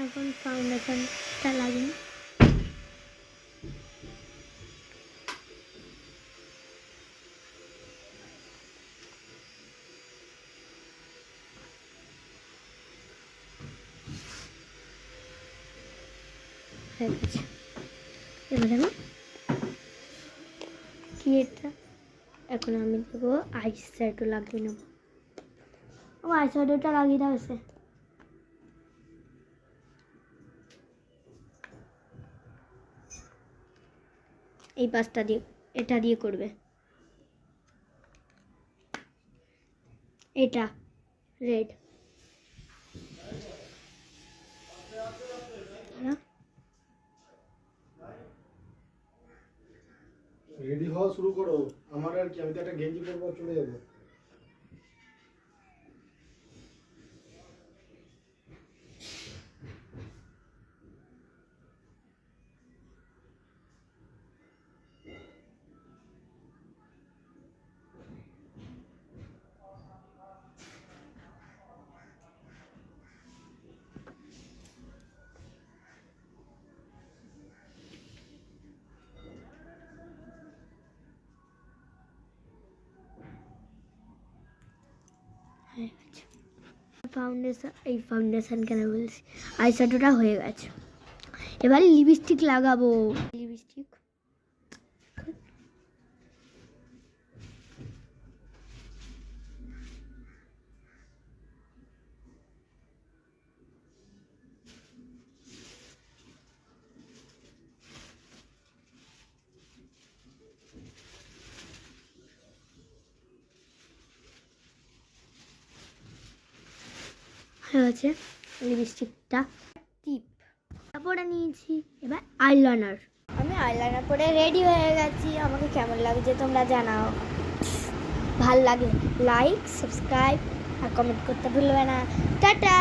এখন ফাউন্ডেশনটা লাগিয়ে হয়ে গেছে। এবারে আমি কি এটা এখন আমি দেবো আইস শ্যাডো লাগিয়ে নেবো। ও আইস শ্যাডোটা লাগিয়ে দেওয়া হয়েছে। এই পাশটা দিয়ে এটা দিয়ে করবে, এটা রেড রেডি হওয়া শুরু করো। আমার আর কি, আমি তো একটা গেঞ্জি পরবো, চলে যাবো। হয়ে গেছে। ফাউন্ডেশন কেন বলছি, আই শ্যাডোটা হয়ে গেছে। এবার লিপস্টিক লাগাবো। লিপস্টিক হয়ে গেছে। লিপস্টিকটা টিপ পরে নিয়েছি। এবার আইলাইনার, আমি আইলাইনার পরে রেডি হয়ে গেছি। আমাকে কেমন লাগছে তোমরা জানাও। ভাল লাগে লাইক, সাবস্ক্রাইব আর কমেন্ট করতে ভুলবে না। টাটা।